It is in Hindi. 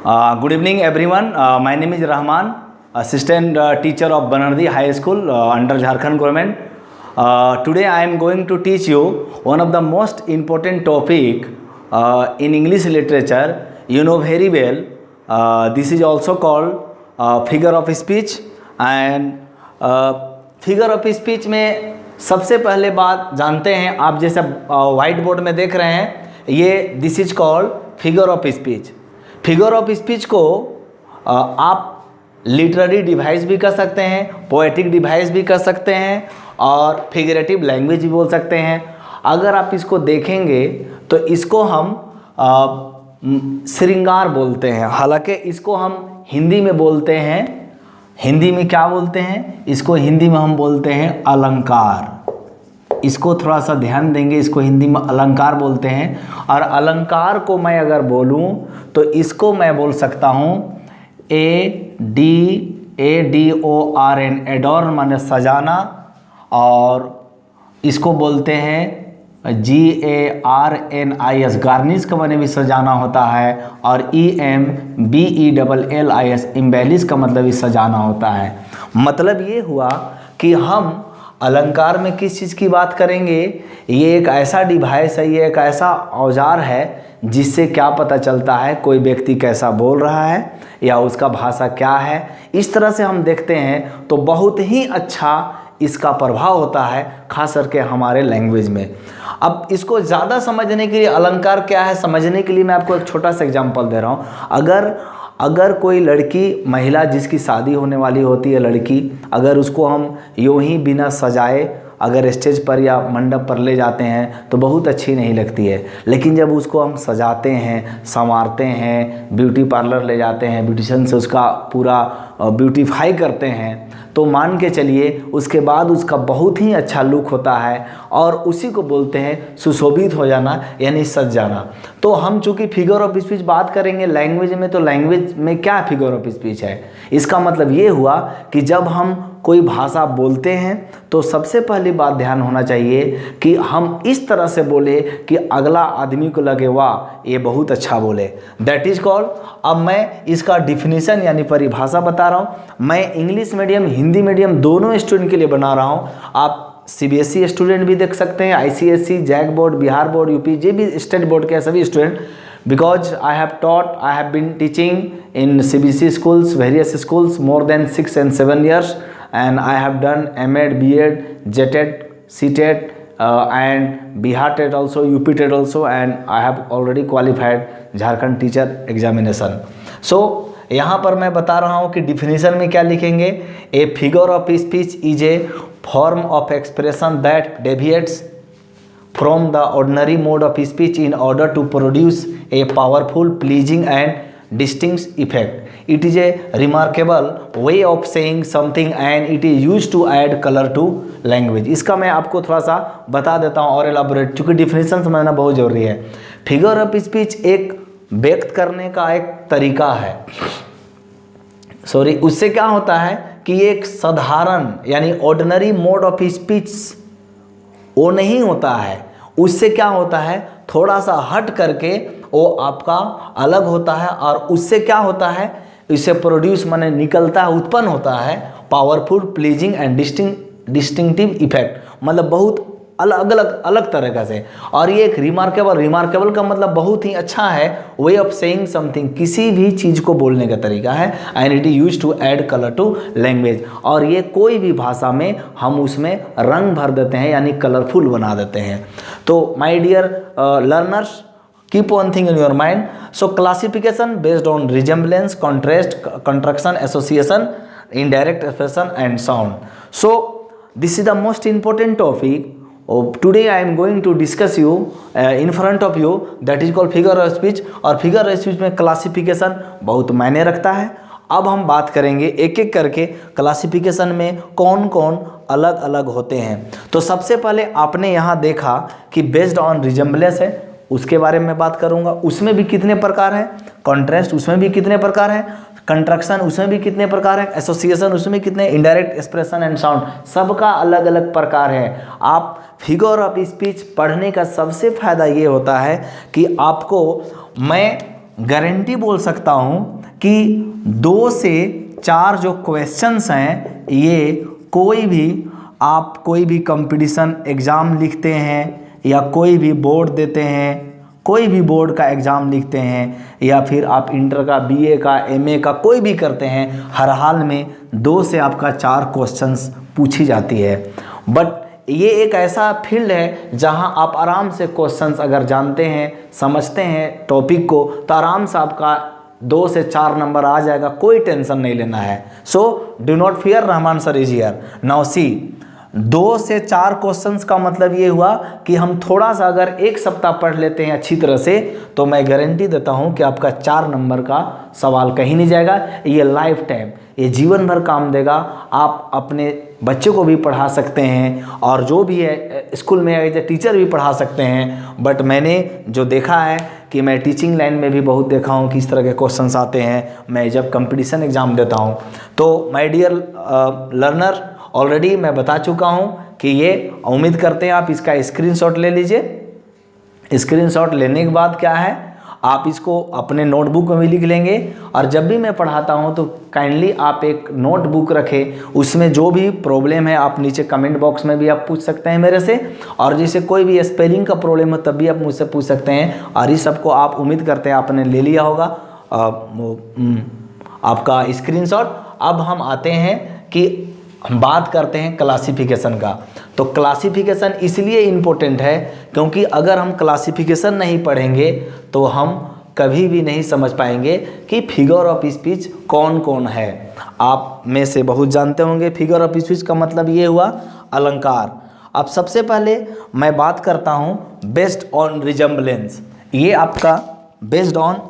Good evening, everyone. My name is Rahman, assistant teacher of Banardi High School under Jharkhand government. Today I am going to teach you one of the most important topic in English literature. You know very well. This is also called figure of speech. And figure of speech में सबसे पहले बात जानते हैं, आप जैसे व्हाइट बोर्ड में देख रहे हैं, ये this is called figure of speech. Figure of speech को आप लिटरेरी डिवाइस भी कर सकते हैं, पोएटिक डिवाइस भी कर सकते हैं और फिगरेटिव लैंग्वेज भी बोल सकते हैं. अगर आप इसको देखेंगे तो इसको हम श्रृंगार बोलते हैं. हालांकि इसको हम हिंदी में बोलते हैं. हिंदी में क्या बोलते हैं? इसको हिंदी में हम बोलते हैं अलंकार. इसको थोड़ा सा ध्यान देंगे, इसको हिंदी में अलंकार बोलते हैं. और अलंकार को मैं अगर बोलूं तो इसको मैं बोल सकता हूं ADORN, एडॉर्न माने सजाना, और इसको बोलते हैं GARNIS, गार्निश का माने भी सजाना होता है, और EMBELLIS, इम्बेलिश का मतलब भी सजाना होता है. मतलब ये हुआ कि हम अलंकार में किस चीज़ की बात करेंगे. ये एक ऐसा डिवाइस है, ये एक ऐसा औजार है जिससे क्या पता चलता है कोई व्यक्ति कैसा बोल रहा है या उसका भाषा क्या है. इस तरह से हम देखते हैं तो बहुत ही अच्छा इसका प्रभाव होता है, खास करके हमारे लैंग्वेज में. अब इसको ज़्यादा समझने के लिए अलंकार क्या है समझने के लिए मैं आपको एक छोटा सा एग्जांपल दे रहा हूँ. अगर कोई लड़की, महिला जिसकी शादी होने वाली होती है, लड़की, अगर उसको हम यूं ही बिना सजाए अगर स्टेज पर या मंडप पर ले जाते हैं तो बहुत अच्छी नहीं लगती है. लेकिन जब उसको हम सजाते हैं, संवारते हैं, ब्यूटी पार्लर ले जाते हैं, ब्यूटिशियन से उसका पूरा ब्यूटीफाई करते हैं, तो मान के चलिए उसके बाद उसका बहुत ही अच्छा लुक होता है, और उसी को बोलते हैं सुशोभित हो जाना, यानी सज जाना. तो हम चूँकि फिगर ऑफ स्पीच बात करेंगे लैंग्वेज में, तो लैंग्वेज में क्या फिगर ऑफ स्पीच है? इसका मतलब ये हुआ कि जब हम कोई भाषा बोलते हैं तो सबसे पहली बात ध्यान होना चाहिए कि हम इस तरह से बोले कि अगला आदमी को लगे वाह ये बहुत अच्छा बोले. That is called. अब मैं इसका डिफिनीशन यानी परिभाषा बता रहा हूँ. मैं इंग्लिश मीडियम, हिंदी मीडियम दोनों स्टूडेंट के लिए बना रहा हूँ. आप CBSE स्टूडेंट भी देख सकते हैं, ICSE, JAC board, Bihar board, UP जे भी स्टेट बोर्ड के सभी student, because I have been teaching in CBSE schools, various schools more than 6 and 7 years, and I have done M.Ed, B.Ed, JTET, CTET, and Bihar TET also, UP TET also, and I have already qualified Jharkhand teacher examination. So यहाँ पर मैं बता रहा हूँ कि डिफिनीशन में क्या लिखेंगे. A figure of speech is a form of expression that deviates from the ordinary mode of speech in order to produce a powerful, pleasing and distinct effect. It is a remarkable way of saying something and it is used to add color to language. इसका मैं आपको थोड़ा सा बता देता हूँ और एलाबोरेट, चूँकि डिफिनीशन समझना बहुत ज़रूरी है. फिगर ऑफ स्पीच एक व्यक्त करने का एक तरीका है. उससे क्या होता है कि एक साधारण यानी ऑर्डिनरी मोड ऑफ स्पीच वो नहीं होता है. उससे क्या होता है, थोड़ा सा हट करके वो आपका अलग होता है, और उससे क्या होता है, इससे प्रोड्यूस माने निकलता है, उत्पन्न होता है powerful, pleasing and distinctive effect. मतलब बहुत अलग तरीक़ा से. और ये एक रिमार्केबल का मतलब बहुत ही अच्छा है. वे ऑफ सेइंग समथिंग, किसी भी चीज़ को बोलने का तरीका है. And it is use to add colour to language. और ये कोई भी भाषा में हम उसमें रंग भर देते हैं, यानी कलरफुल बना देते हैं. तो my dear learners, keep one thing in your mind. So classification based on resemblance, contrast, contraction, association, indirect expression and sound. So this is the most important topic. Today I am going to discuss you in front of you, that is called figure of speech. और figure of speech में क्लासिफिकेशन बहुत मायने रखता है. अब हम बात करेंगे एक एक करके क्लासिफिकेशन में कौन कौन अलग अलग होते हैं. तो सबसे पहले आपने यहाँ देखा कि बेस्ड ऑन रिजेम्बलेंस है, उसके बारे में बात करूँगा. उसमें भी कितने प्रकार हैं, कॉन्ट्रास्ट उसमें भी कितने प्रकार हैं, कंट्रक्शन उसमें भी कितने प्रकार हैं, एसोसिएशन उसमें कितने, इनडायरेक्ट एक्सप्रेशन एंड साउंड, सबका अलग अलग प्रकार है. आप फिगर ऑफ स्पीच पढ़ने का सबसे फ़ायदा ये होता है कि आपको मैं गारंटी बोल सकता हूँ कि 2 से 4 जो क्वेश्चंस हैं, ये कोई भी कंपटीशन एग्ज़ाम लिखते हैं या कोई भी बोर्ड देते हैं, कोई भी बोर्ड का एग्ज़ाम लिखते हैं या फिर आप इंटर का, बीए का, एमए का कोई भी करते हैं, हर हाल में 2 से आपका 4 क्वेश्चंस पूछी जाती है। बट ये एक ऐसा फील्ड है जहां आप आराम से क्वेश्चंस अगर जानते हैं, समझते हैं टॉपिक को, तो आराम से आपका 2 से 4 नंबर आ जाएगा, कोई टेंशन नहीं लेना है। So do not fear, Rahman sir is here. Now see, 2 से 4 क्वेश्चंस का मतलब ये हुआ कि हम थोड़ा सा अगर 1 सप्ताह पढ़ लेते हैं अच्छी तरह से, तो मैं गारंटी देता हूं कि आपका 4 नंबर का सवाल कहीं नहीं जाएगा। ये लाइफ टाइम, ये जीवन भर काम देगा। आप अपने बच्चे को भी पढ़ा सकते हैं और जो भी है स्कूल में एज ए टीचर भी पढ़ा सकते हैं। बट मैंने जो देखा है कि मैं टीचिंग लाइन में भी बहुत देखा हूँ किस तरह के क्वेश्चंस आते हैं, मैं जब कंपटीशन एग्ज़ाम देता हूँ। तो माय डियर लर्नर, ऑलरेडी मैं बता चुका हूँ कि ये उम्मीद करते हैं आप इसका स्क्रीनशॉट ले लीजिए। स्क्रीनशॉट लेने के बाद क्या है, आप इसको अपने नोटबुक में भी लिख लेंगे और जब भी मैं पढ़ाता हूँ तो काइंडली आप एक नोटबुक रखें, उसमें जो भी प्रॉब्लम है आप नीचे कमेंट बॉक्स में भी आप पूछ सकते हैं मेरे से, और जैसे कोई भी स्पेलिंग का प्रॉब्लम हो तब भी आप मुझसे पूछ सकते हैं। और इस सबको आप उम्मीद करते हैं आपने ले लिया होगा आपका स्क्रीनशॉट। अब हम आते हैं कि हम बात करते हैं क्लासिफिकेशन का। तो क्लासिफिकेशन इसलिए इम्पोर्टेंट है क्योंकि अगर हम क्लासिफिकेशन नहीं पढ़ेंगे तो हम कभी भी नहीं समझ पाएंगे कि फिगर ऑफ स्पीच कौन कौन है। आप में से बहुत जानते होंगे फिगर ऑफ स्पीच का मतलब ये हुआ अलंकार। अब सबसे पहले मैं बात करता हूँ बेस्ड ऑन रिजम्बलेंस। ये आपका बेस्ड ऑन